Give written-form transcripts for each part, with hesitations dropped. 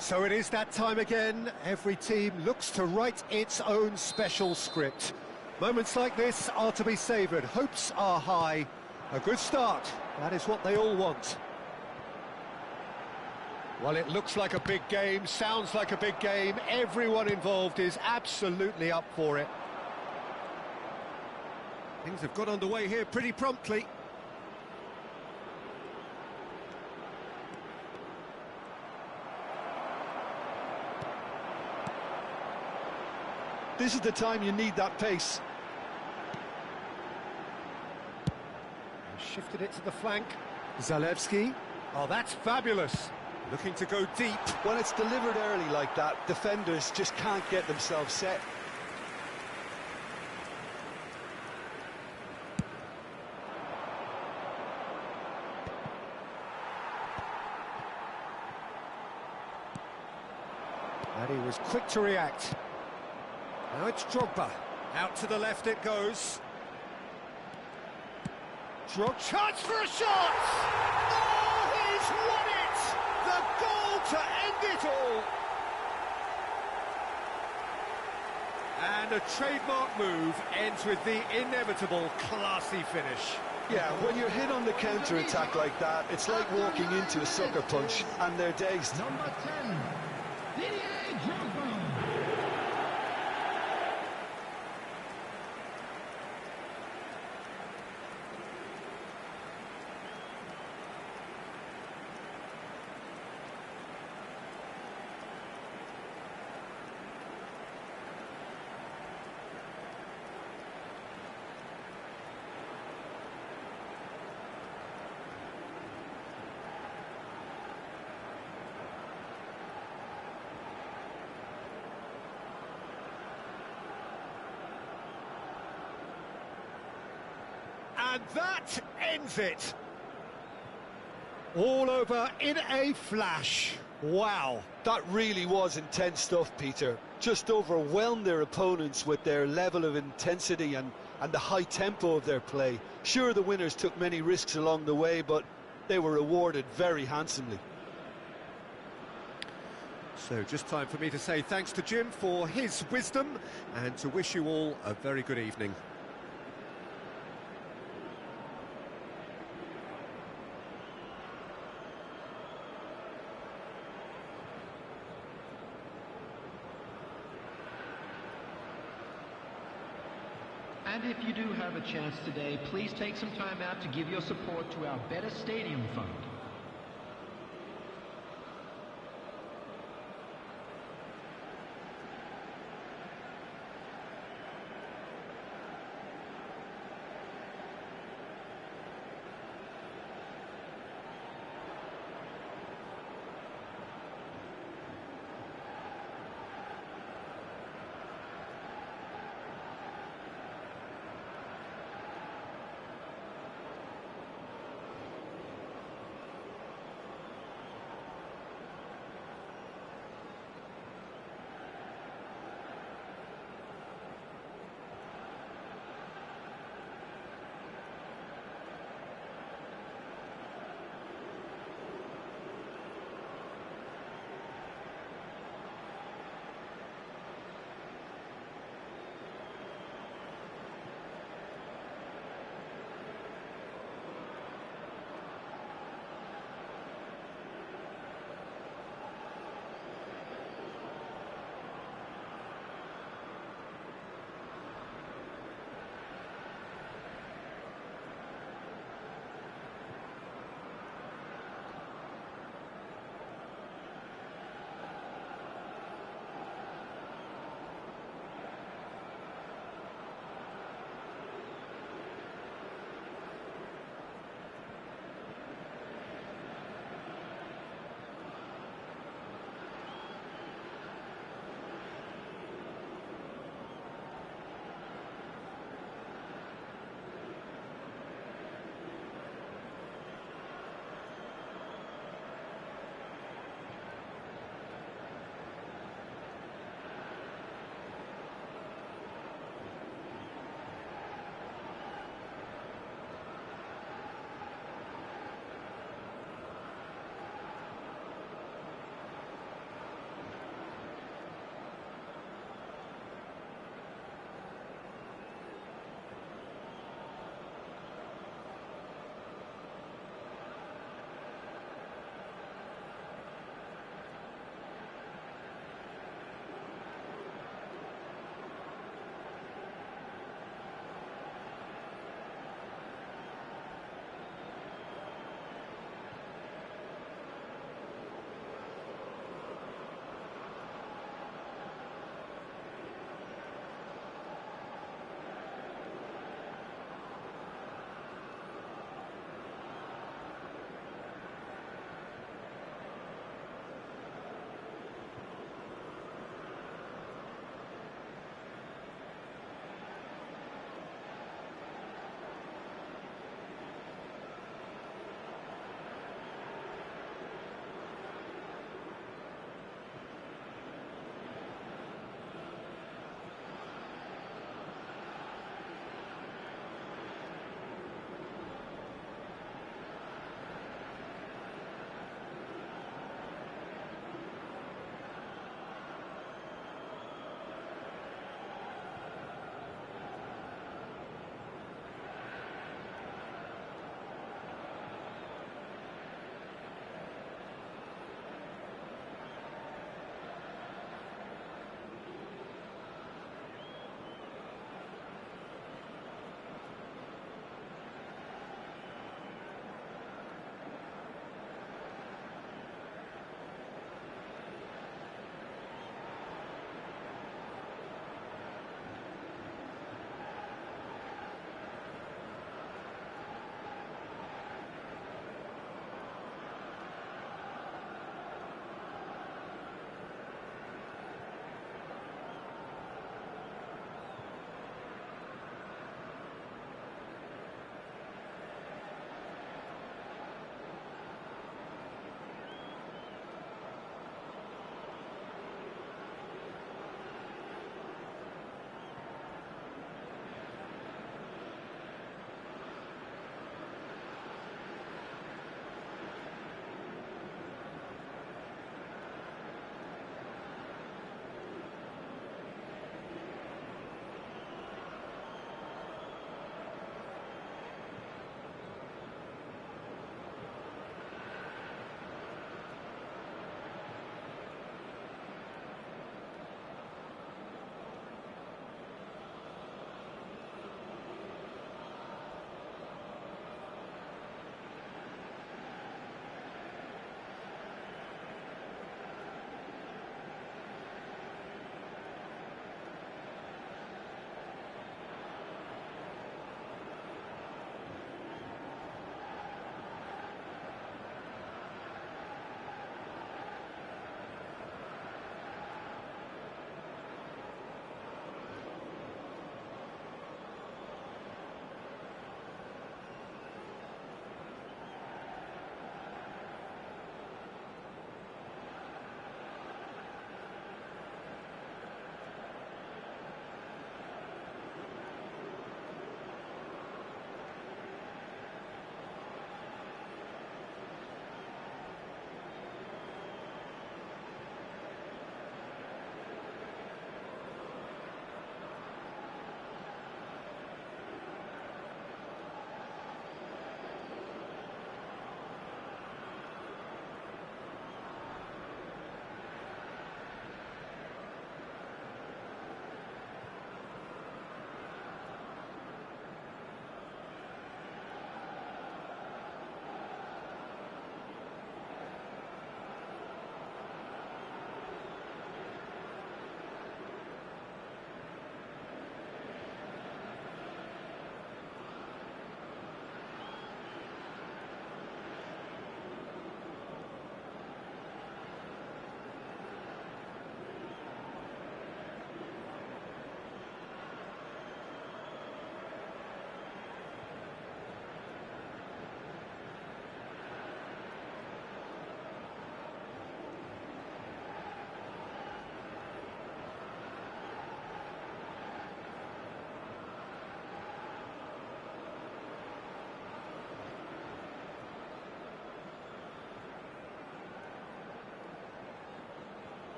So it is that time again. Every team looks to write its own special script. Moments like this are to be savoured. Hopes are high. A good start. That is what they all want. Well, it looks like a big game, sounds like a big game. Everyone involved is absolutely up for it. Things have got underway here pretty promptly. This is the time you need that pace. Shifted it to the flank. Zalewski. Oh, that's fabulous. Looking to go deep. When it's delivered early like that, defenders just can't get themselves set. And he was quick to react. Now it's Drogba. Out to the left it goes. Chance for a shot! Oh, he's won it! The goal to end it all! And a trademark move ends with the inevitable classy finish. Yeah, when you're hit on the counter-attack like that, it's like walking into a sucker punch, and they're dazed. Number 10, Didier Drogba. And that ends it. All over in a flash. Wow. That really was intense stuff, Peter. Just overwhelmed their opponents with their level of intensity and the high tempo of their play. Sure, the winners took many risks along the way, but they were rewarded very handsomely. So just time for me to say thanks to Jim for his wisdom and to wish you all a very good evening. And if you do have a chance today, please take some time out to give your support to our Better Stadium Fund.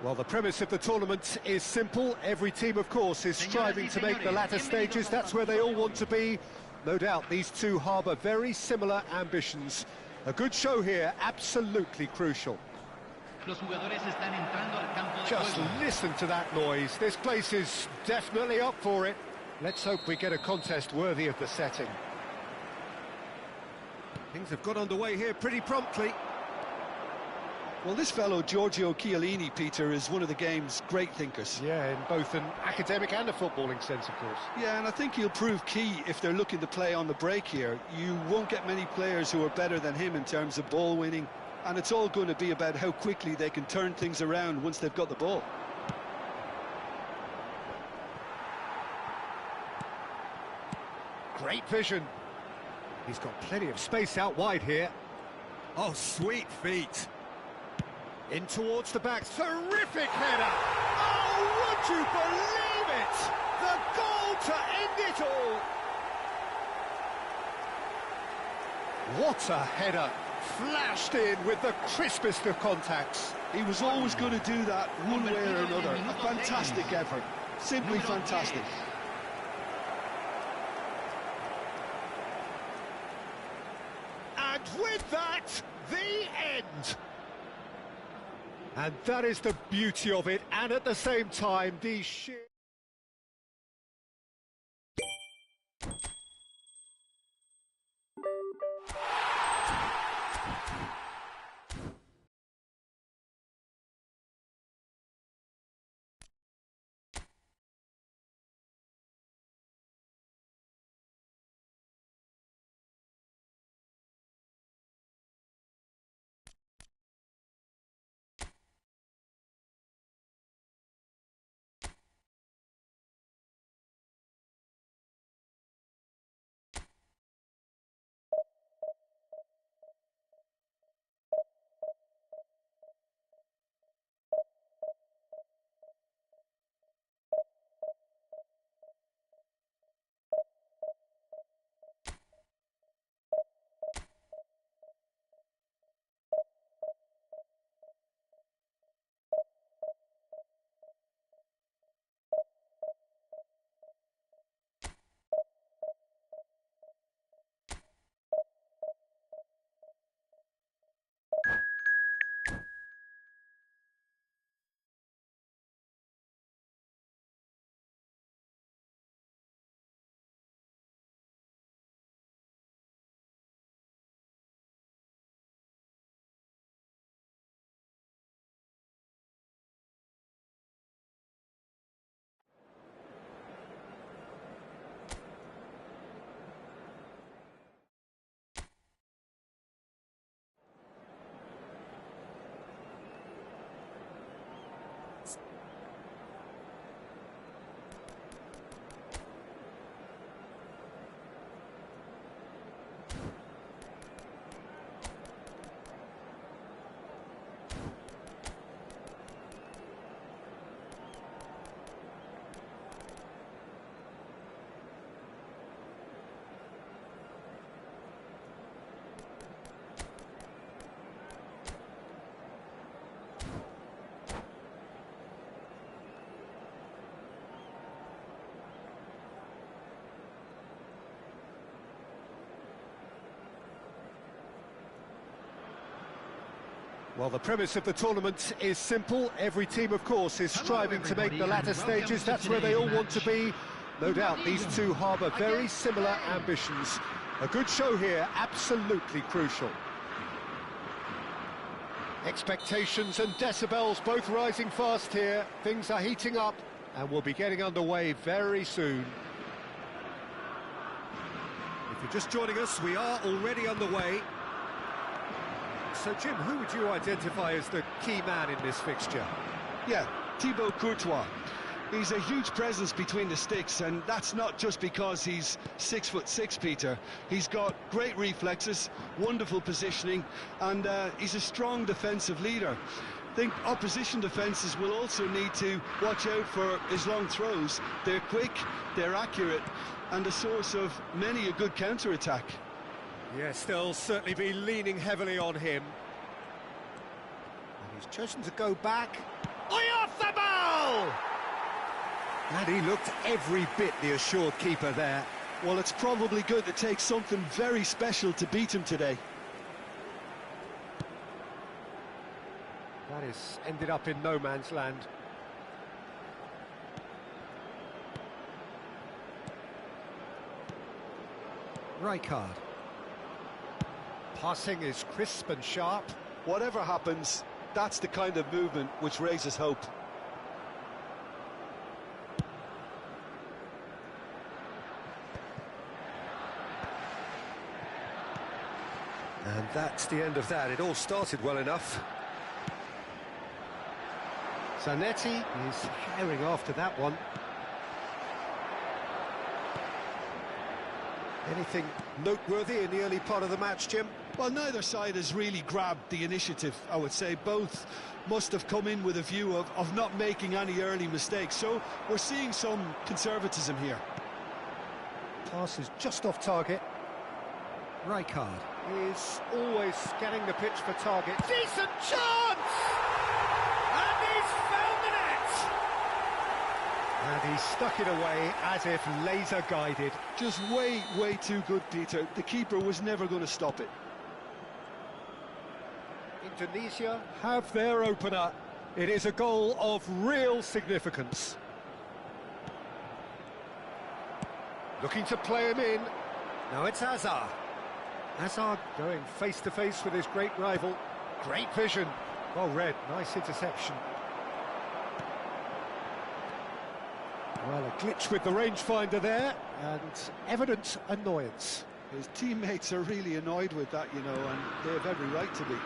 Well, the premise of the tournament is simple. Every team, of course, is striving to make the latter stages. That's where they all want to be. No doubt these two harbour very similar ambitions. A good show here, absolutely crucial. Just listen to that noise. This place is definitely up for it. Let's hope we get a contest worthy of the setting. Things have got underway here pretty promptly. Well, this fellow, Giorgio Chiellini, Peter, is one of the game's great thinkers. Yeah, in both an academic and a footballing sense, of course. Yeah, and I think he'll prove key if they're looking to play on the break here. You won't get many players who are better than him in terms of ball winning, and it's all going to be about how quickly they can turn things around once they've got the ball. Great vision. He's got plenty of space out wide here. Oh, sweet feet. In towards the back, terrific header! Oh, would you believe it? The goal to end it all! What a header! Flashed in with the crispest of contacts. He was always going to do that one way or another. A fantastic effort, simply fantastic. And with that, the end! And that is the beauty of it, and at the same time, the sheer... Well, the premise of the tournament is simple. Every team, of course, is striving to make the latter stages. That's where they all want to be. No doubt these two harbour very similar ambitions. A good show here, absolutely crucial. Expectations and decibels both rising fast here. Things are heating up and we'll be getting underway very soon. If you're just joining us, we are already underway. So, Jim, who would you identify as the key man in this fixture? Yeah, Thibaut Courtois. He's a huge presence between the sticks, and that's not just because he's 6'6", Peter. He's got great reflexes, wonderful positioning, and he's a strong defensive leader. I think opposition defences will also need to watch out for his long throws. They're quick, they're accurate, and a source of many a good counter-attack. Yes, they'll certainly be leaning heavily on him. And he's chosen to go back. Oyarzabal! And he looked every bit the assured keeper there. Well, it's probably going to take something very special to beat him today. That is ended up in no man's land. Rijkaard. Passing is crisp and sharp. Whatever happens, that's the kind of movement which raises hope. And that's the end of that. It all started well enough. Zanetti is herring after that one. Anything noteworthy in the early part of the match, Jim? Well, neither side has really grabbed the initiative, I would say. Both must have come in with a view of not making any early mistakes. So we're seeing some conservatism here. Pass is just off target. Rijkaard is always scanning the pitch for target. Decent chance! And he's found the net! And he stuck it away as if laser guided. Just way too good, Peter. The keeper was never going to stop it. Indonesia have their opener. It is a goal of real significance. Looking to play him in. Now it's Hazard. Hazard going face-to-face with his great rival. Great vision. Well read, nice interception. Well, a glitch with the rangefinder there, and evident annoyance. His teammates are really annoyed with that, you know, and they have every right to be.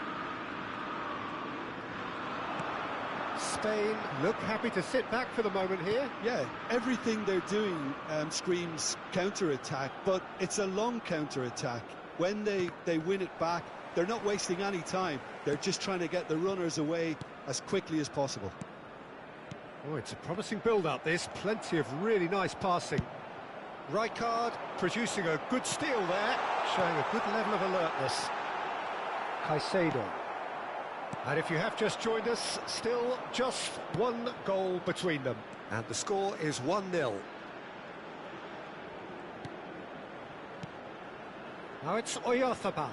Spain look happy to sit back for the moment here. Yeah, everything they're doing screams counter-attack, but it's a long counter-attack. When they win it back, they're not wasting any time. They're just trying to get the runners away as quickly as possible. Oh, it's a promising build-up, this. Plenty of really nice passing. Rijkaard producing a good steal there, showing a good level of alertness. Caicedo. And if you have just joined us, still just one goal between them. And the score is 1-0. Now it's Oyarzabal.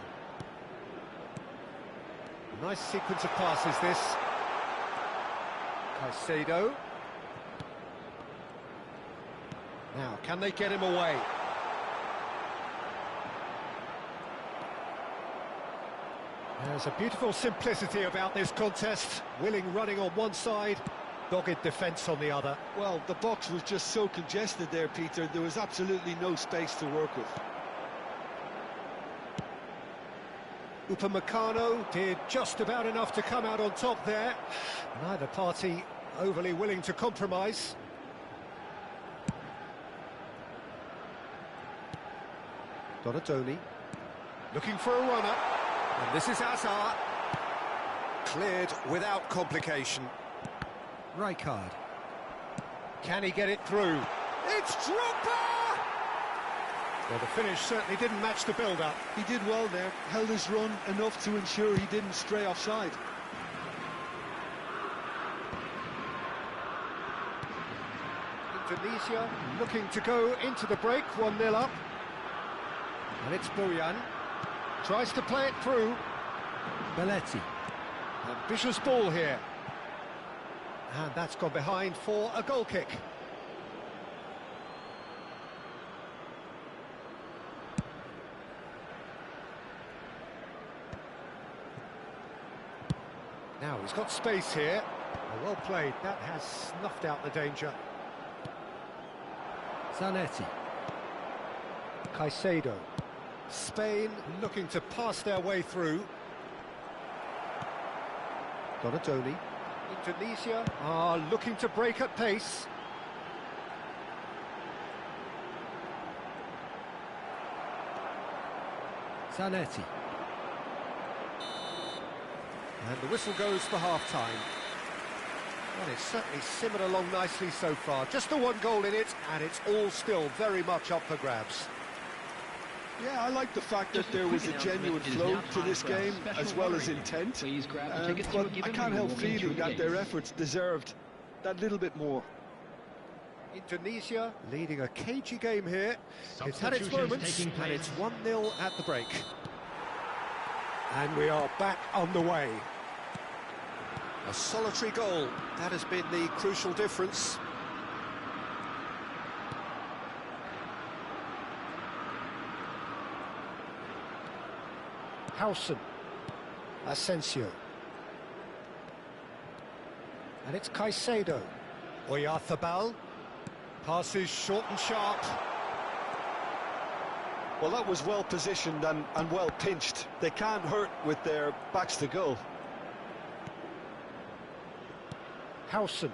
Nice sequence of passes, this. Caicedo. Now, can they get him away? There's a beautiful simplicity about this contest. Willing running on one side, dogged defence on the other. Well, the box was just so congested there, Peter. There was absolutely no space to work with. Upamecano did just about enough to come out on top there. Neither party overly willing to compromise. Donatoni looking for a runner. And this is Hazard. Cleared without complication. Rijkaard. Can he get it through? It's Drogba! Well, the finish certainly didn't match the build-up. He did well there, held his run enough to ensure he didn't stray offside. Indonesia looking to go into the break, 1-0 up. And it's Bojan. Tries to play it through. Belletti. Ambitious ball here. And that's gone behind for a goal kick. Now he's got space here. Well played. That has snuffed out the danger. Zanetti. Caicedo. Spain looking to pass their way through. Donatoni. Indonesia are looking to break at pace. Zanetti. And the whistle goes for half-time. Well, it's certainly simmered along nicely so far. Just the one goal in it, and it's all still very much up for grabs. Yeah, I like the fact that there was a genuine flow to this game, as well as intent. But I can't help feeling that their efforts deserved that little bit more. Indonesia leading a cagey game here. It's had its moments, and it's 1-0 at the break. And we are back on the way. A solitary goal, that has been the crucial difference. Howson, Asensio, and it's Caicedo. Oyarzabal, passes short and sharp. Well, that was well positioned and well pinched. They can't hurt with their backs to goal. Howson,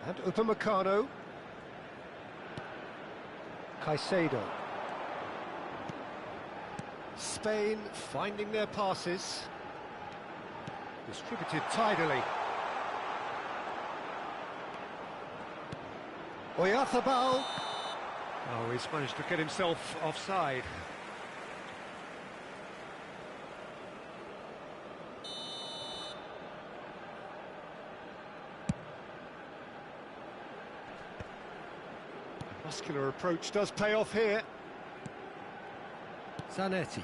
and Upamecano. Caicedo. Spain finding their passes. Distributed tidily. Oyarzabal. Oh, he's managed to get himself offside. Muscular approach does pay off here. Zanetti.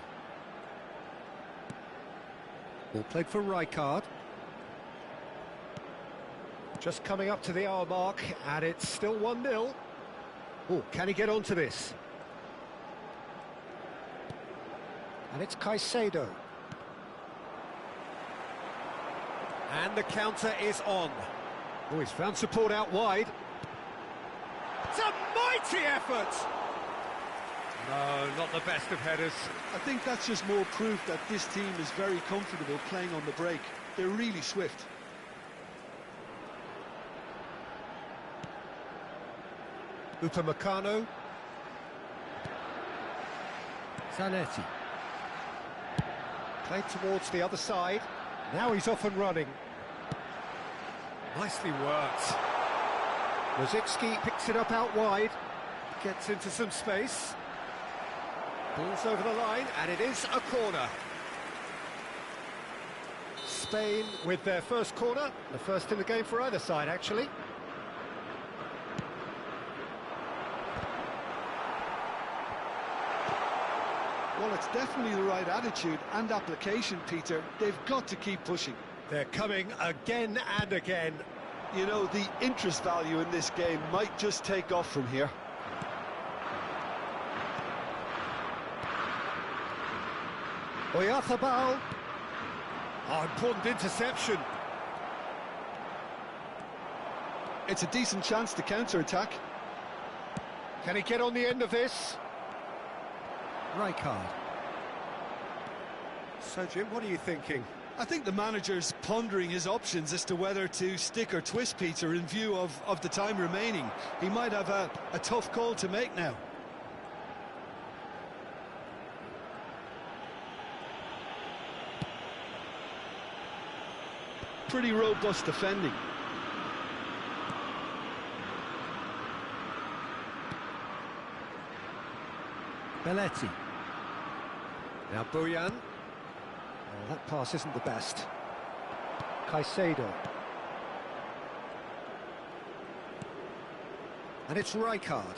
Ball played for Rijkaard. Just coming up to the hour mark, and it's still 1-0. Oh, can he get onto this? And it's Caicedo. And the counter is on. Oh, he's found support out wide. It's a mighty effort! No, not the best of headers. I think that's just more proof that this team is very comfortable playing on the break. They're really swift. Upamecano. Zanetti. Played towards the other side. Now he's off and running. Nicely worked. Rosicky picks it up out wide. Gets into some space. Ball's over the line, and it is a corner. Spain with their first corner. The first in the game for either side, actually. Well, it's definitely the right attitude and application, Peter. They've got to keep pushing. They're coming again and again. You know, the interest value in this game might just take off from here. Oyarzabal. Oh, important interception. It's a decent chance to counter-attack. Can he get on the end of this? Rijkaard. So, Jim, what are you thinking? I think the manager's pondering his options as to whether to stick or twist, Peter, in view of the time remaining. He might have a tough call to make now. Pretty robust defending. Belletti. Now Bojan. Oh, that pass isn't the best. Caicedo. And it's Rijkaard.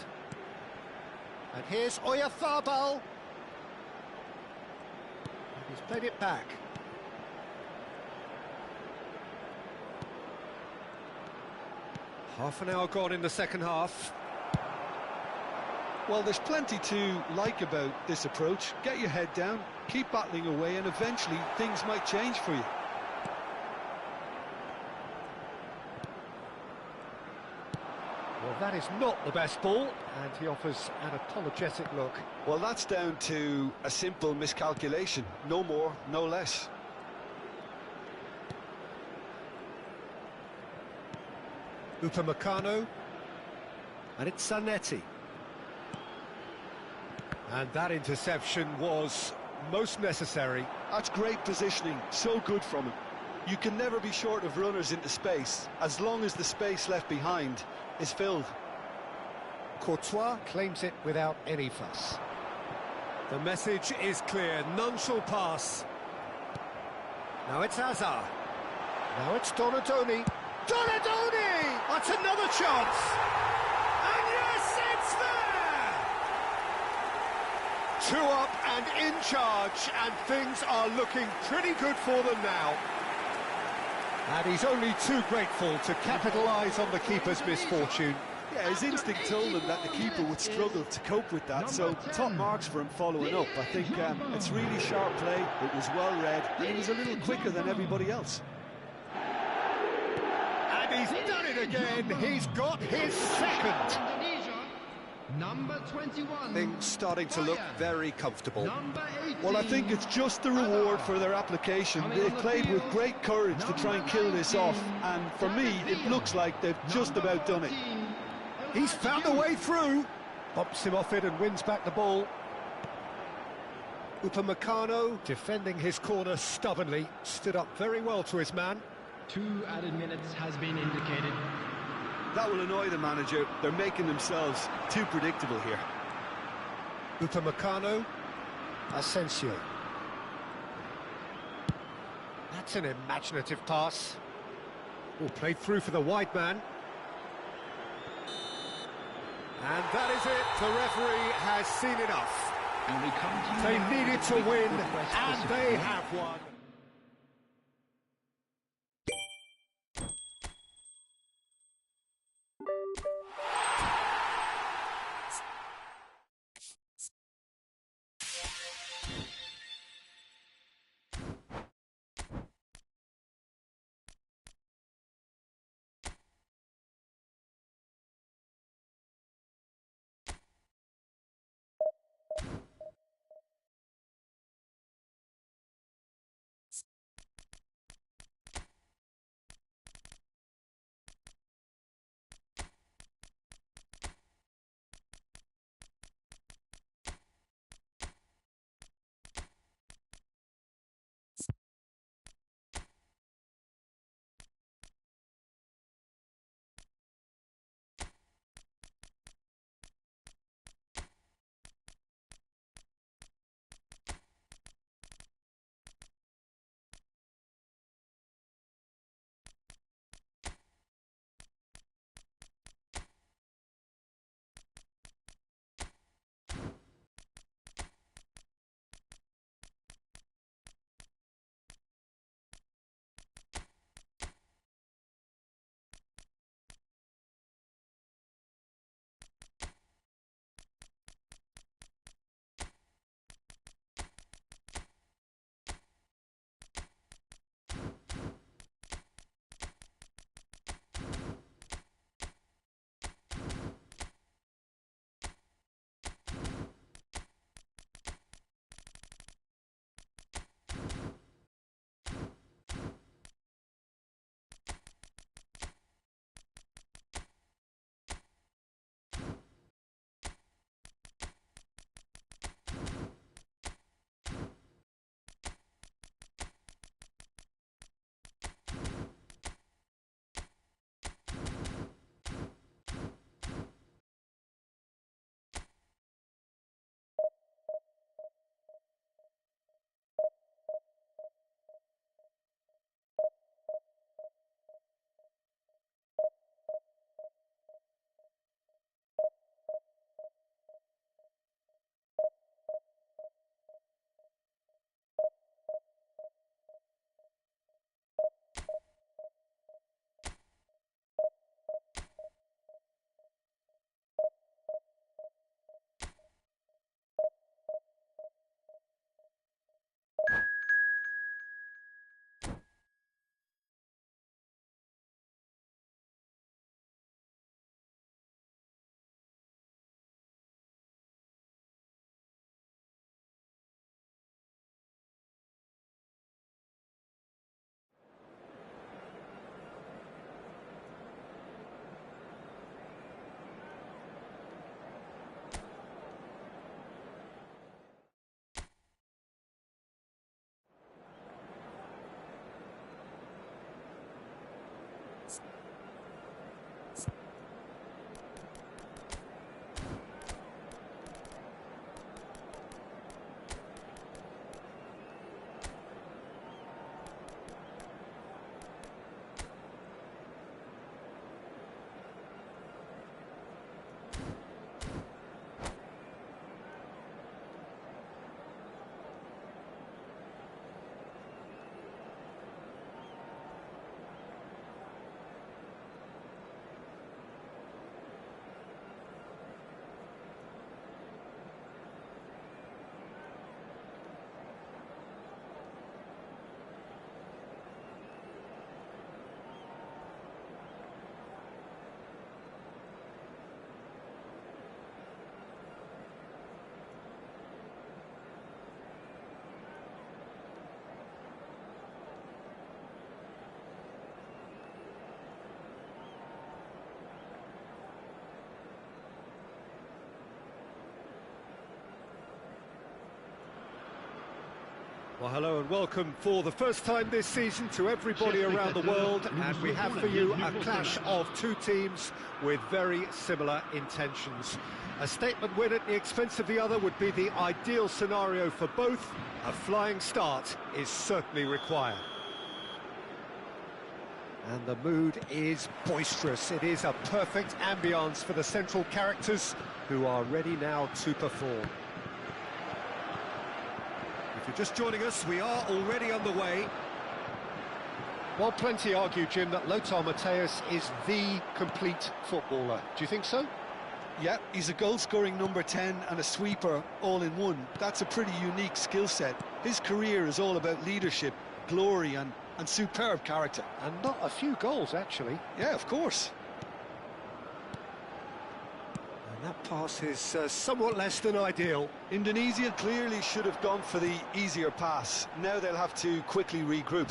And here's Oyarzabal. And he's played it back. Half an hour gone in the second half. Well, there's plenty to like about this approach. Get your head down, keep battling away, and eventually things might change for you. Well, that is not the best ball, and he offers an apologetic look. Well, that's down to a simple miscalculation. No more, no less. Upamecano. And it's Zanetti. And that interception was most necessary. That's great positioning, so good from him. You can never be short of runners into space, as long as the space left behind is filled. Courtois claims it without any fuss. The message is clear, none shall pass. Now it's Hazard. Now it's Donadoni. Donadoni! That's another chance! And yes, it's there! 2 up and in charge, and things are looking pretty good for them now. And he's only too grateful to capitalise on the keeper's misfortune. Yeah, his instinct told him that the keeper would struggle to cope with that, so top marks for him following up. I think it's really sharp play, it was well read, and he was a little quicker than everybody else. And he's done it again, he's got his second. Number 21. Things starting to look very comfortable. Well, I think it's just the reward for their application. They played with great courage to try and kill this off, and for me, it looks like they've just about done it. He's found a way through. Bumps him off it and wins back the ball. Upamecano defending his corner stubbornly. Stood up very well to his man. 2 added minutes has been indicated. That will annoy the manager. They're making themselves too predictable here. Upamecano. Asensio. That's an imaginative pass. Oh, played through for the wide man. And that is it. The referee has seen enough. And we come to you They now needed with to a win, request for and support. they have won. Well, hello and welcome for the first time this season to everybody around the world, and we have for you a clash of two teams with very similar intentions. A statement win at the expense of the other would be the ideal scenario for both. A flying start is certainly required. And the mood is boisterous. It is a perfect ambience for the central characters who are ready now to perform. If you're just joining us, we are already underway. Well, plenty argue, Jim, that Lothar Matthäus is the complete footballer. Do you think so? Yeah, he's a goal-scoring number 10 and a sweeper all in one. That's a pretty unique skill set. His career is all about leadership, glory and superb character. And not a few goals, actually. Yeah, of course. And that pass is somewhat less than ideal. Indonesia clearly should have gone for the easier pass. Now they'll have to quickly regroup.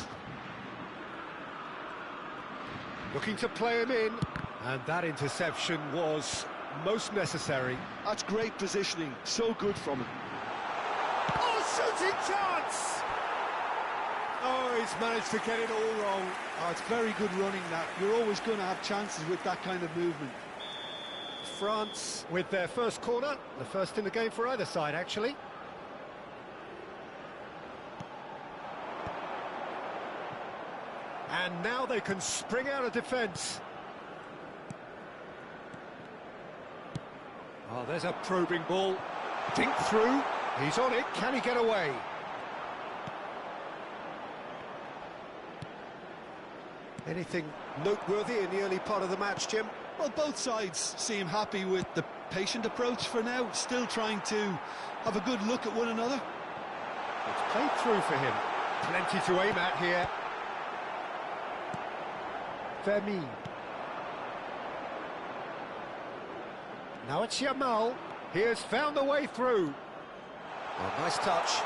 Looking to play him in. And that interception was most necessary. That's great positioning. So good from him. Oh, shooting chance! Oh, he's managed to get it all wrong. Oh, it's very good running, that. You're always going to have chances with that kind of movement. France with their first corner, the first in the game for either side, actually. And now they can spring out of defence. Oh, there's a probing ball. Dink through. He's on it. Can he get away? Anything noteworthy in the early part of the match, Jim? Well, both sides seem happy with the patient approach for now, still trying to have a good look at one another. It's played through for him. Plenty to aim at here. Vermeer. Now it's Yamal. He has found a way through. Oh, nice touch.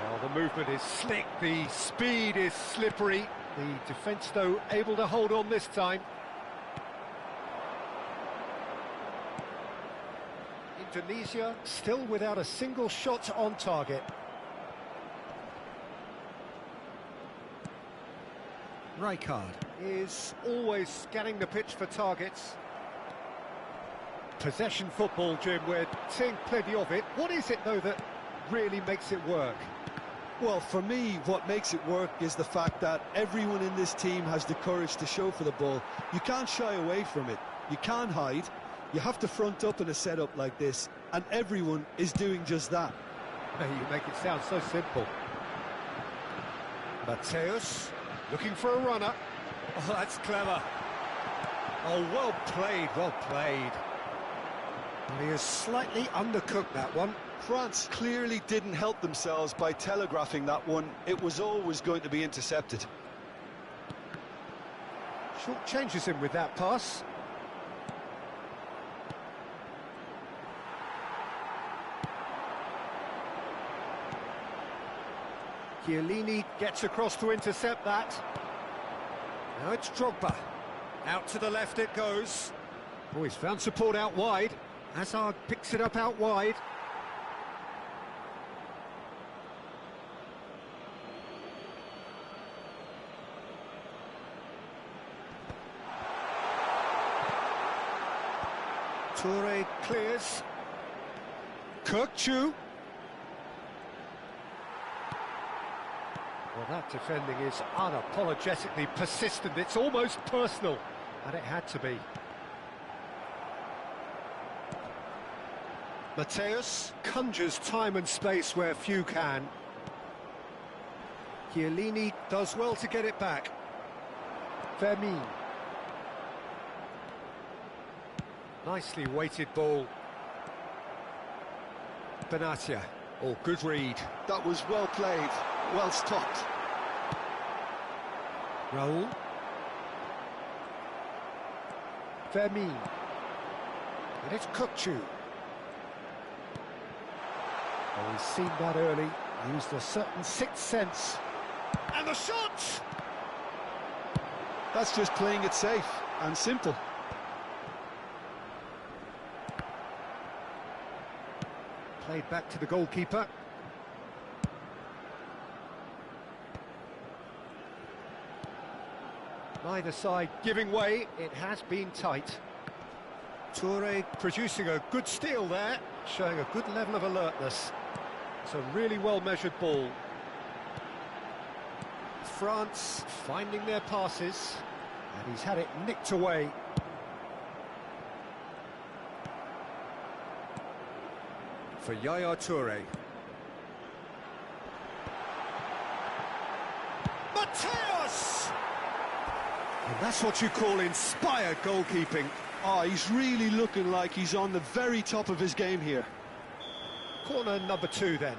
Oh, the movement is slick, the speed is slippery. The defence, though, able to hold on this time. Indonesia still without a single shot on target. Rijkaard is always scanning the pitch for targets. Possession football, Jim, we're seeing plenty of it. What is it, though, that really makes it work? Well, for me, what makes it work is the fact that everyone in this team has the courage to show for the ball. You can't shy away from it. You can't hide. You have to front up in a setup like this, and everyone is doing just that. You make it sound so simple. Matthäus looking for a runner. Oh, that's clever. Oh, well played, well played. Well, he has slightly undercooked that one. France clearly didn't help themselves by telegraphing that one. It was always going to be intercepted. Short changes him with that pass. Chiellini gets across to intercept that. Now it's Drogba. Out to the left it goes. Oh, he's found support out wide. Hazard picks it up out wide. Toure clears. Kirkchu. Well, that defending is unapologetically persistent. It's almost personal, and it had to be. Matthäus conjures time and space where few can. Chiellini does well to get it back. Vermeer. Nicely weighted ball. Benatia. Oh, good read. That was well played, well stopped. Raul. Vermeer. And it's Kirkchu. Oh, he's seen that early, used a certain sixth sense. And the shot! That's just playing it safe and simple. Played back to the goalkeeper. Neither side giving way, it has been tight. Toure producing a good steal there, showing a good level of alertness. It's a really well-measured ball. France finding their passes, and he's had it nicked away. For Yaya Toure. Mateus! And that's what you call inspired goalkeeping. Oh, he's really looking like he's on the very top of his game here. Corner number 2 then.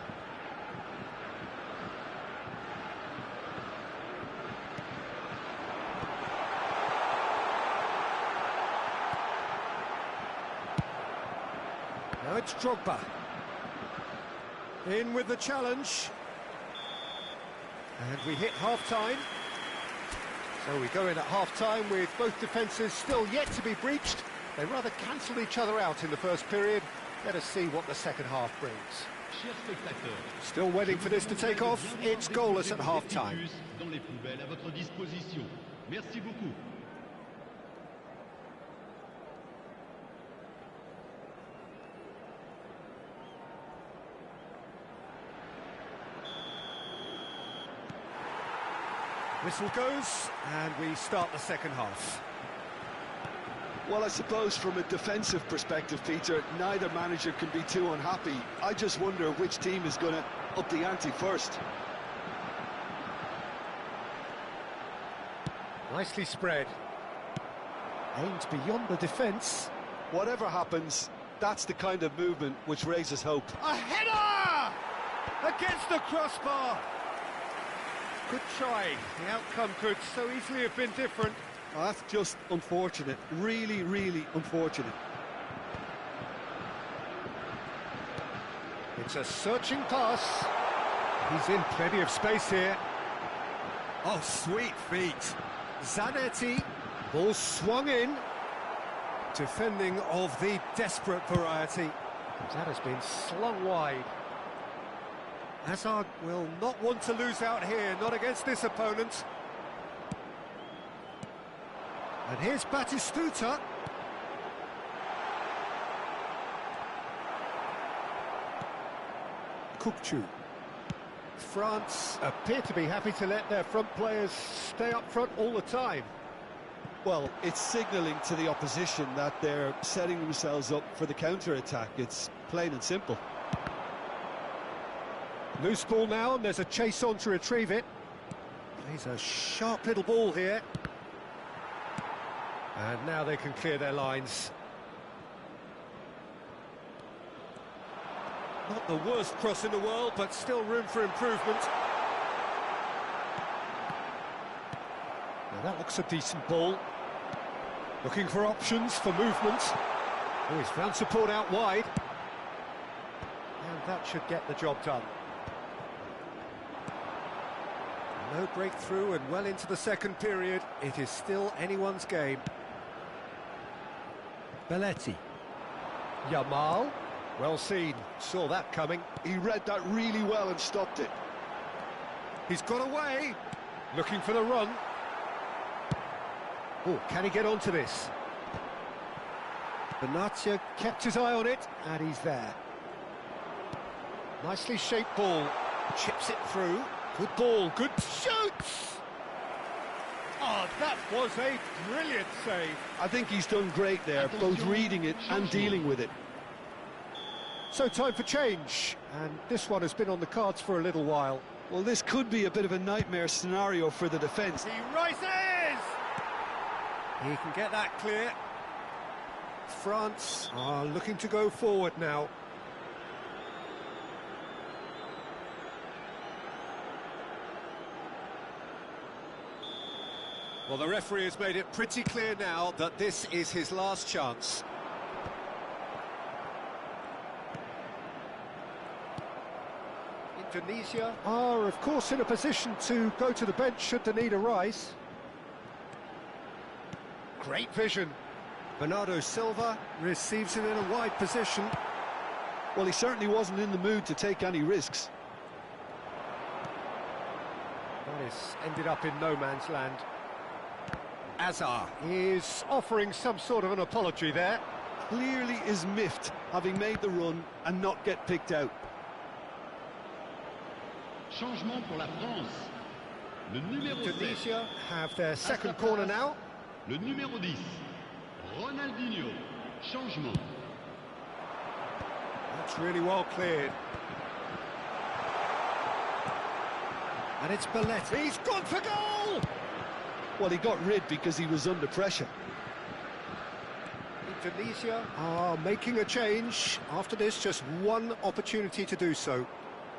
Now it's Drogba. In with the challenge. And we hit half-time. So we go in at half-time with both defences still yet to be breached. They rather cancelled each other out in the first period. Let us see what the second half brings. Still waiting for this to take off. It's goalless at half-time. Whistle goes, and we start the second half. Well, I suppose from a defensive perspective, Peter, neither manager can be too unhappy. I just wonder which team is going to up the ante first. Nicely spread. Aimed beyond the defence. Whatever happens, that's the kind of movement which raises hope. A header! Against the crossbar! Good try. The outcome could so easily have been different. Oh, that's just unfortunate. Really, really unfortunate. It's a searching pass. He's in plenty of space here. Oh, sweet feet. Zanetti. Ball swung in. Defending of the desperate variety. That has been slung wide. Hazard will not want to lose out here, not against this opponent. And here's Batistuta. Kukçu. France appear to be happy to let their front players stay up front all the time. Well, it's signalling to the opposition that they're setting themselves up for the counter-attack. It's plain and simple. Loose ball now, and there's a chase on to retrieve it. Plays a sharp little ball here. And now they can clear their lines. Not the worst cross in the world, but still room for improvement. Now that looks a decent ball. Looking for options for movement. Oh, he's found support out wide. And that should get the job done. No breakthrough and well into the second period. It is still anyone's game. Belletti. Yamal. Well seen. Saw that coming. He read that really well and stopped it. He's got away. Looking for the run. Oh, can he get onto this? Benatia kept his eye on it, and he's there. Nicely shaped ball. Chips it through. Good ball, good shoots! Oh, that was a brilliant save. I think he's done great there, both reading it and dealing with it. So time for change, and this one has been on the cards for a little while. Well, this could be a bit of a nightmare scenario for the defence. He rises! He can get that clear. France are looking to go forward now. Well, the referee has made it pretty clear now that this is his last chance. Indonesia are, of course, in a position to go to the bench should the need arise. Great vision. Bernardo Silva receives it in a wide position. Well, he certainly wasn't in the mood to take any risks. That is ended up in no man's land. Hazard is offering some sort of an apology there. Clearly is miffed, having made the run and not get picked out. Changement pour la France. Le numéro 7. Tunisia have their second corner now. Le numéro 10. Ronaldinho. Changement. That's really well cleared. And it's Belletti. He's gone for goal! Well, he got rid because he was under pressure. Tunisia are making a change. After this, just one opportunity to do so.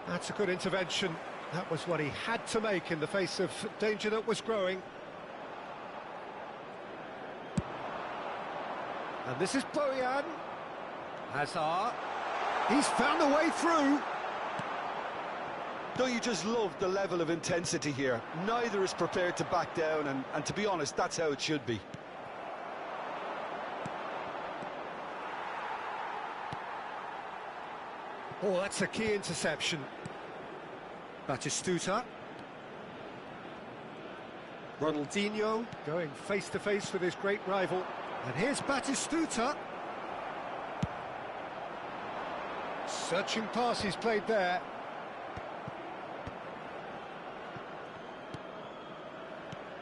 That's a good intervention. That was what he had to make in the face of danger that was growing. And this is Bojan. Hazard. He's found a way through. Don't you just love the level of intensity here? Neither is prepared to back down, and to be honest, that's how it should be. Oh, that's a key interception. Batistuta. Ronaldinho going face-to-face with his great rival. And here's Batistuta. Searching pass he's played there.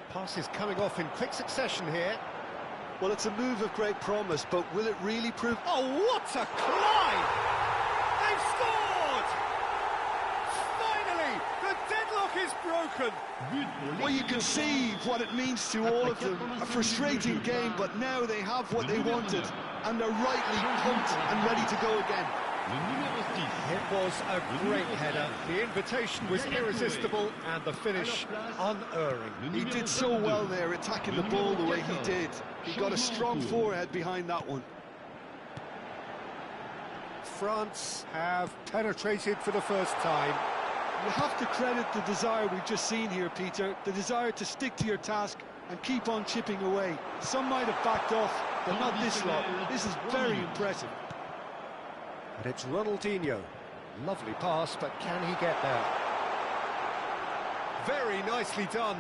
Passes coming off in quick succession here. Well, it's a move of great promise, but will it really prove... Oh, what a climb! They've scored! Finally, the deadlock is broken. Well, you can see what it means to all of them. A frustrating game, but now they have what they wanted, and they're rightly pumped and ready to go again. It was a great header. The invitation was irresistible, and the finish unerring. He did so well there, attacking the ball the way he did. He got a strong forehead behind that one. France have penetrated for the first time. You have to credit the desire we've just seen here, Peter. The desire to stick to your task and keep on chipping away. Some might have backed off, but not this lot. This is very impressive. And it's Ronaldinho. Lovely pass, but can he get there? Very nicely done.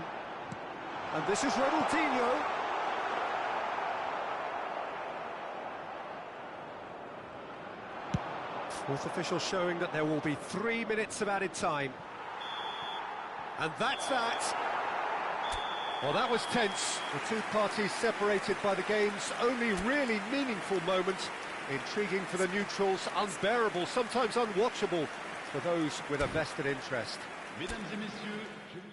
And this is Ronaldinho. Fourth official showing that there will be 3 minutes of added time. And that's that. Well, that was tense. The two parties separated by the game's only really meaningful moment. Intriguing for the neutrals, unbearable, sometimes unwatchable for those with a vested interest. Mesdames et messieurs, je vous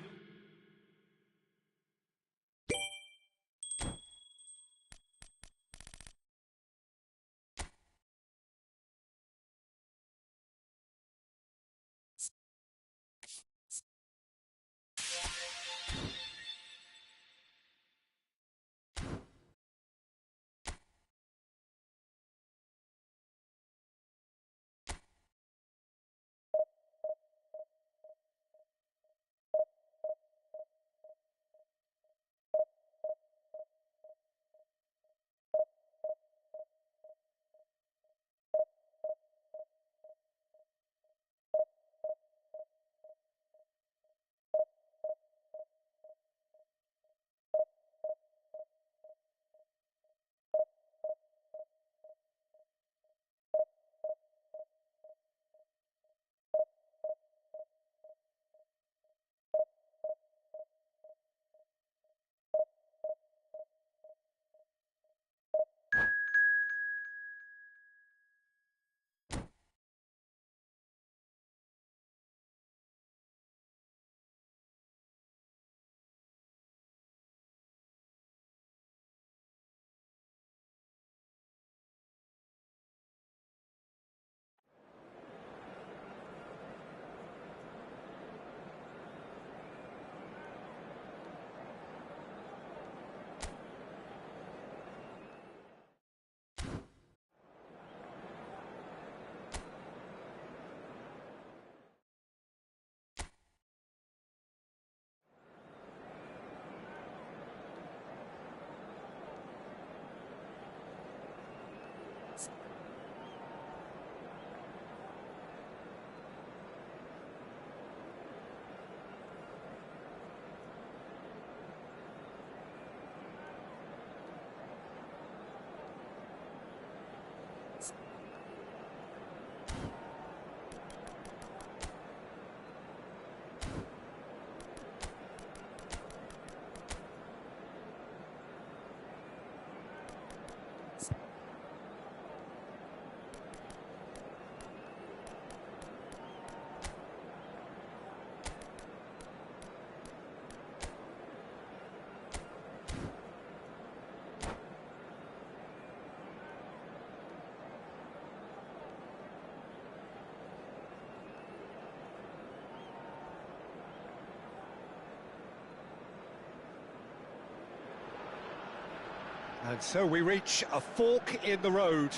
And so we reach a fork in the road.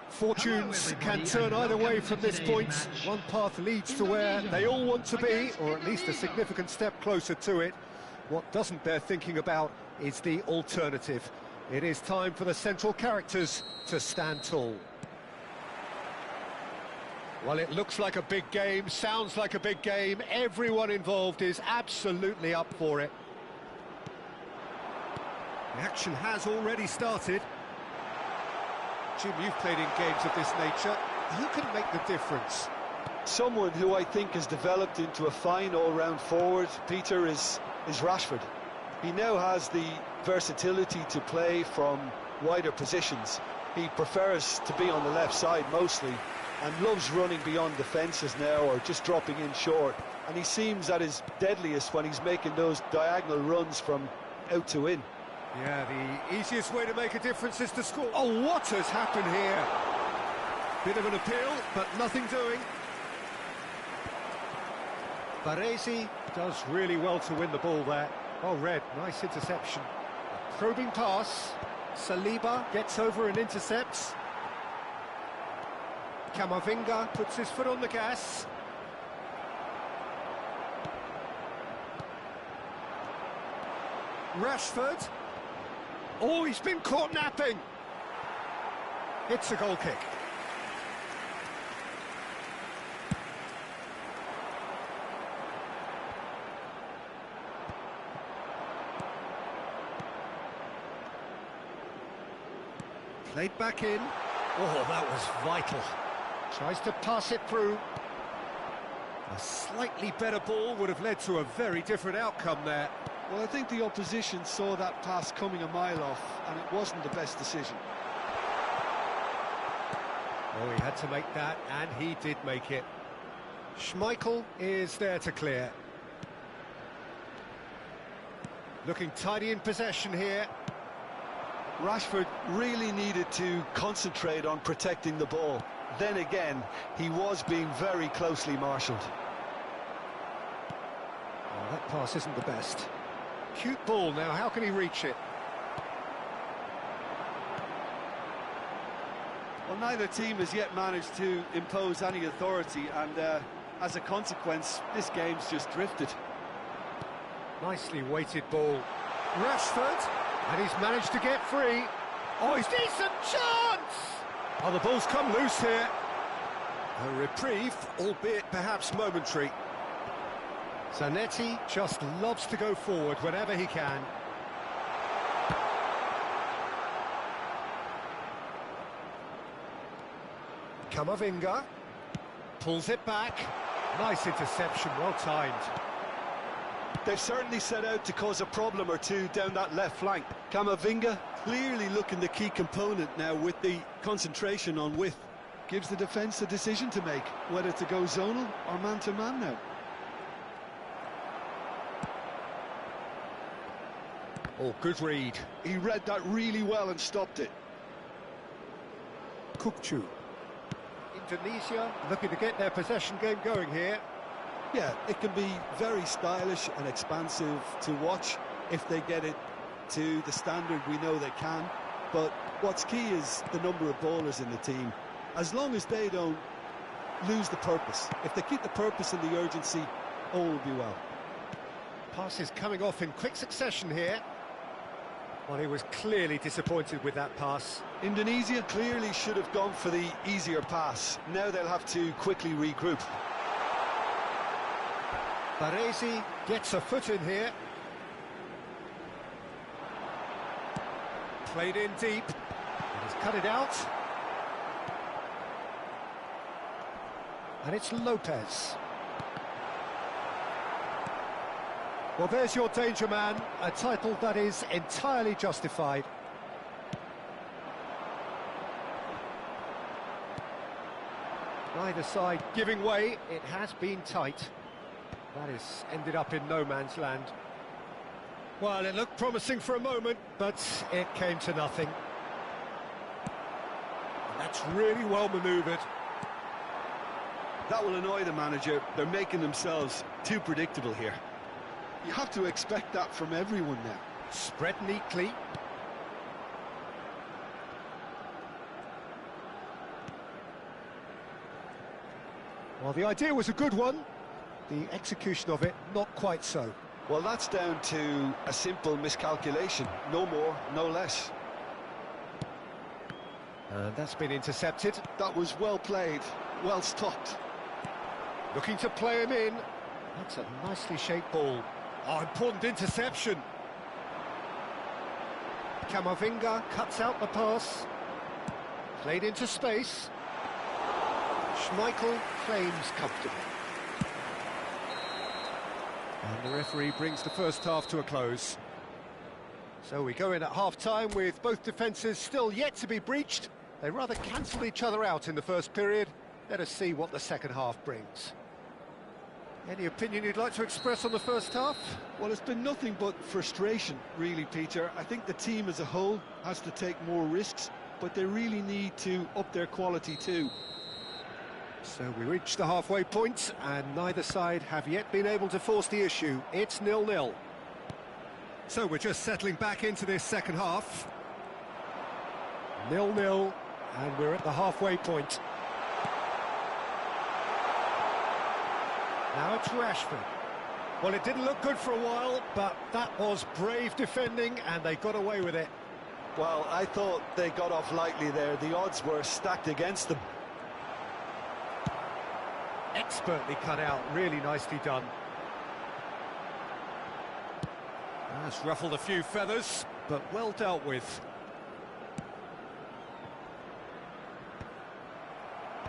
Fortunes can turn either way from this point. One path leads to where they all want to be, or at least a significant step closer to it. What doesn't bear thinking about is the alternative. It is time for the central characters to stand tall. Well, it looks like a big game, sounds like a big game. Everyone involved is absolutely up for it. The action has already started. Jim, you've played in games of this nature. Who can make the difference? Someone who I think has developed into a fine all-round forward, Peter, is Rashford. He now has the versatility to play from wider positions. He prefers to be on the left side mostly, and loves running beyond defences now, or just dropping in short. And he seems at his deadliest when he's making those diagonal runs from out to in. Yeah, the easiest way to make a difference is to score. Oh, what has happened here? Bit of an appeal, but nothing doing. Baresi does really well to win the ball there. Oh, Red, nice interception. A probing pass. Saliba gets over and intercepts. Camavinga puts his foot on the gas. Rashford. Oh, he's been caught napping. It's a goal kick. Played back in. Oh, that was vital. Tries to pass it through. A slightly better ball would have led to a very different outcome there. Well, I think the opposition saw that pass coming a mile off, and it wasn't the best decision. Oh, he had to make that, and he did make it. Schmeichel is there to clear. Looking tidy in possession here. Rashford really needed to concentrate on protecting the ball. Then again, he was being very closely marshalled. Oh, that pass isn't the best. Cute ball now, how can he reach it? Well, neither team has yet managed to impose any authority, and as a consequence, this game's just drifted. Nicely weighted ball. Rashford, and he's managed to get free. Oh, he's decent chance! Oh, the ball's come loose here. A reprieve, albeit perhaps momentary. Zanetti just loves to go forward whenever he can. Camavinga pulls it back. Nice interception, well timed. They've certainly set out to cause a problem or two down that left flank. Camavinga clearly looking the key component now with the concentration on width. Gives the defence a decision to make, whether to go zonal or man-to-man now. Oh, good read. He read that really well and stopped it. Kukcu. Indonesia looking to get their possession game going here. Yeah, it can be very stylish and expansive to watch if they get it to the standard we know they can. But what's key is the number of ballers in the team. As long as they don't lose the purpose, if they keep the purpose and the urgency, all will be well. Passes coming off in quick succession here. Well, he was clearly disappointed with that pass. Indonesia clearly should have gone for the easier pass. Now they'll have to quickly regroup. Baresi gets a foot in here. Played in deep. He's cut it out. And it's Lopez. Well, there's your danger man, a title that is entirely justified. Neither side giving way, it has been tight. That has ended up in no man's land. Well, it looked promising for a moment, but it came to nothing. That's really well manoeuvred. That will annoy the manager. They're making themselves too predictable here. You have to expect that from everyone now. Spread neatly. Well, the idea was a good one. The execution of it, not quite so. Well, that's down to a simple miscalculation. No more, no less. And that's been intercepted. That was well played, well stopped. Looking to play him in. That's a nicely shaped ball. Oh, important interception. Camavinga cuts out the pass. Played into space. Schmeichel claims comfortably. And the referee brings the first half to a close. So we go in at half-time with both defences still yet to be breached. They rather cancelled each other out in the first period. Let us see what the second half brings. Any opinion you'd like to express on the first half? Well, it's been nothing but frustration, really, Peter. I think the team as a whole has to take more risks, but they really need to up their quality too. So we reach the halfway point, and neither side have yet been able to force the issue. It's 0-0. So we're just settling back into this second half. 0-0, and we're at the halfway point. Now it's Rashford. Well, it didn't look good for a while, but that was brave defending, and they got away with it. Well, I thought they got off lightly there. The odds were stacked against them. Expertly cut out, really nicely done. That's ruffled a few feathers, but well dealt with.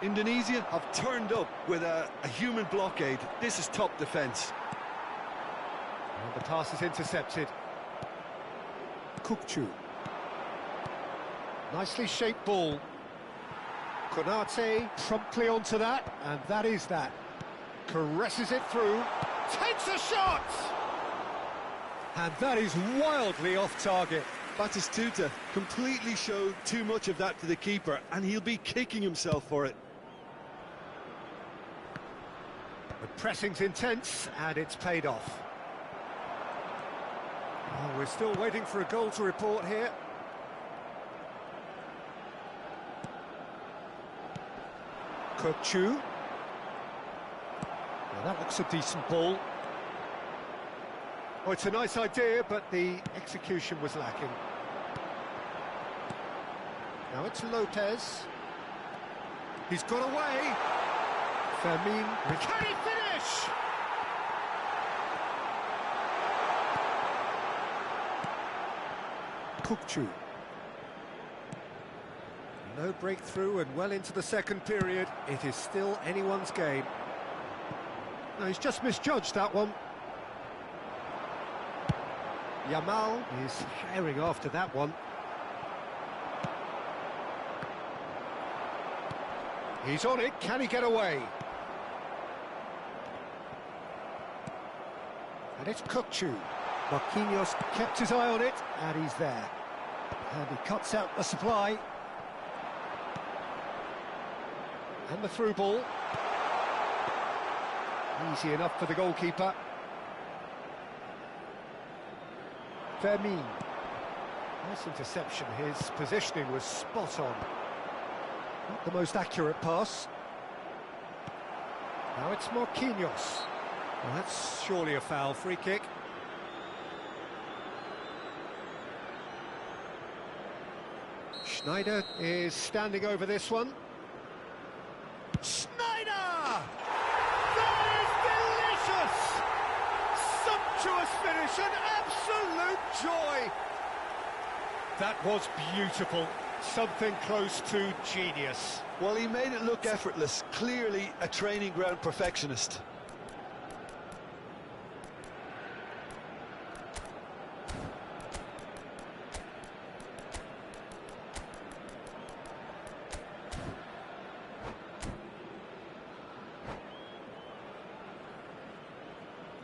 Indonesia have turned up with a human blockade. This is top defence. And the pass is intercepted. Kukçu. Nicely shaped ball. Konate promptly onto that, and that is that. Caresses it through, takes a shot! And that is wildly off target. Batistuta completely showed too much of that to the keeper, and he'll be kicking himself for it. The pressing's intense, and it's paid off. Oh, we're still waiting for a goal to report here. Kukçu. Well, that looks a decent ball. Oh, it's a nice idea, but the execution was lacking. Now it's Lopez. He's got away. Fermin. Can he finish? Kukçu. No breakthrough, and well into the second period. It is still anyone's game. No, he's just misjudged that one. Yamal is herring after that one. He's on it, can he get away? And it's Kukçu. Marquinhos kept his eye on it, and he's there. And he cuts out the supply. And the through ball. Easy enough for the goalkeeper. Fermin. Nice interception, his positioning was spot on. Not the most accurate pass. Now it's Marquinhos. Well, that's surely a foul, free kick. Schneider is standing over this one. Schneider! That is delicious! Sumptuous finish, an absolute joy! That was beautiful, something close to genius. Well, he made it look effortless, clearly a training ground perfectionist.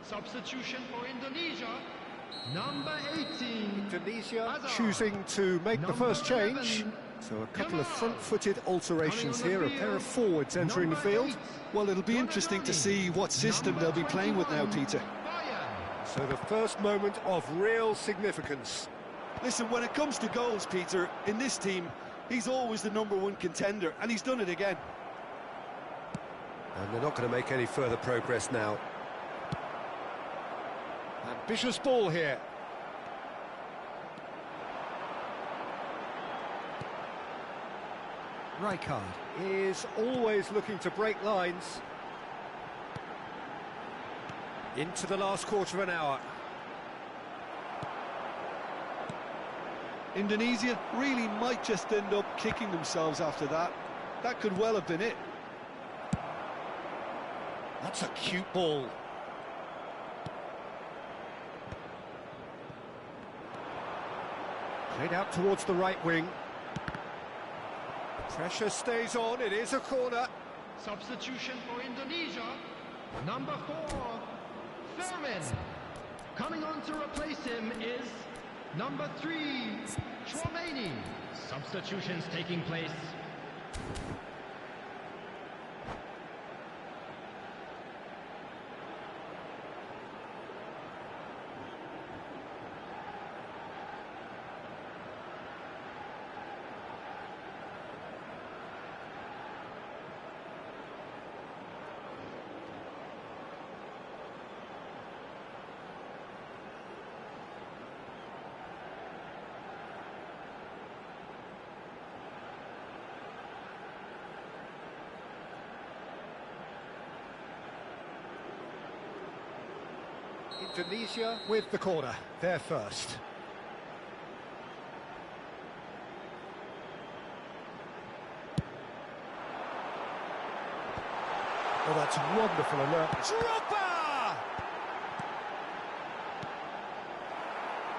Substitution for Indonesia, number 18. Indonesia choosing to make the first change. So a couple of front-footed alterations here, a pair of forwards entering the field. Well, it'll be interesting to see what system they'll be playing with now, Peter. So the first moment of real significance. Listen, when it comes to goals, Peter, in this team, he's always the #1 contender, and he's done it again. And they're not going to make any further progress now. Ambitious ball here. Rijkaard is always looking to break lines. Into the last quarter of an hour. Indonesia really might just end up kicking themselves after that. That could well have been it. That's a cute ball. Played out towards the right wing. Pressure stays on, it is a corner. Substitution for Indonesia. Number 4, Thurman. Coming on to replace him is number 3, Chouameni. Substitutions taking place. Indonesia with the corner, they're first. Oh, that's wonderful alert. Dropper!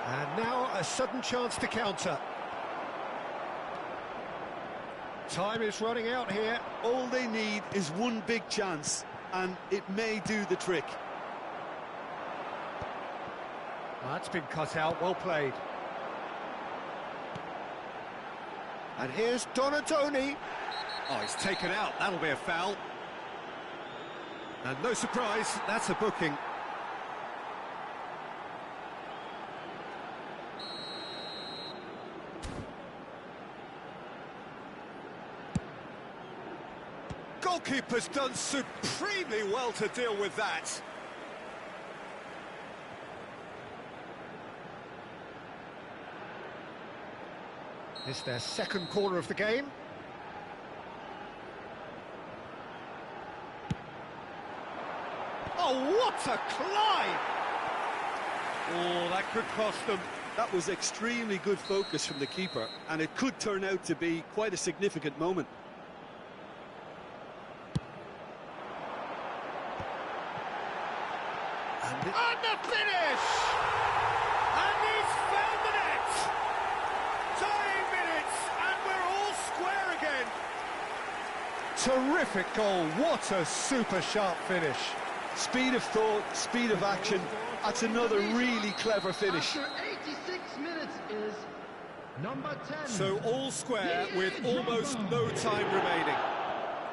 And now a sudden chance to counter. Time is running out here. All they need is one big chance, and it may do the trick. That's been cut out, well played. And here's Donatoni. Oh, he's taken out, that'll be a foul. And no surprise, that's a booking. Goalkeeper's done supremely well to deal with that. It's their second corner of the game. Oh, what a climb! Oh, that could cost them. That was extremely good focus from the keeper, and it could turn out to be quite a significant moment. And the finish! And he's found the net! Tying minutes, and we're all square again. Terrific goal, what a super sharp finish. Speed of thought, speed of action, that's another really clever finish. After 86 minutes is number 10. So all square with almost no time remaining.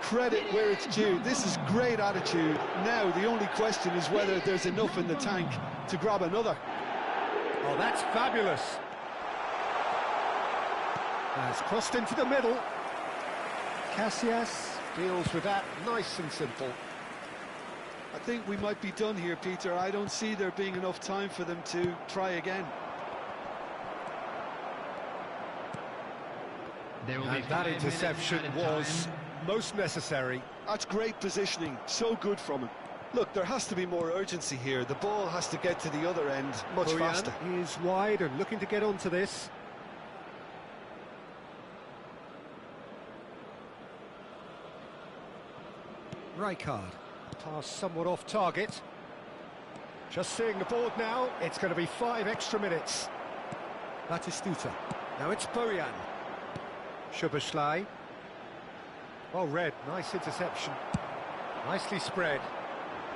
Credit where it's due. This is great attitude. Now the only question is whether there's enough in the tank to grab another. Oh, that's fabulous. Has crossed into the middle. Casillas deals with that nice and simple. I think we might be done here, Peter. I don't see there being enough time for them to try again. There will be And that 5 minutes interception added was time. most necessary. That's great positioning, so good from him. Look, there has to be more urgency here. The ball has to get to the other end much Bojan faster. is wide and looking to get onto this. Rijkaard, pass somewhat off target. Just seeing the board now, it's going to be 5 extra minutes. Batistuta. Now it's Bojan. Szoboszlai. Well read, nice interception. Nicely spread.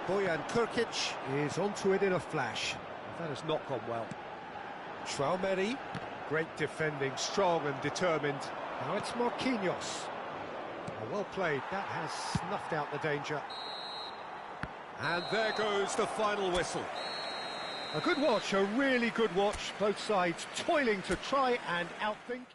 Bojan Krkic is onto it in a flash. That has not gone well. Chouameni, great defending, strong and determined. Now it's Marquinhos. Well played, that has snuffed out the danger. And there goes the final whistle. A good watch, a really good watch. Both sides toiling to try and outthink.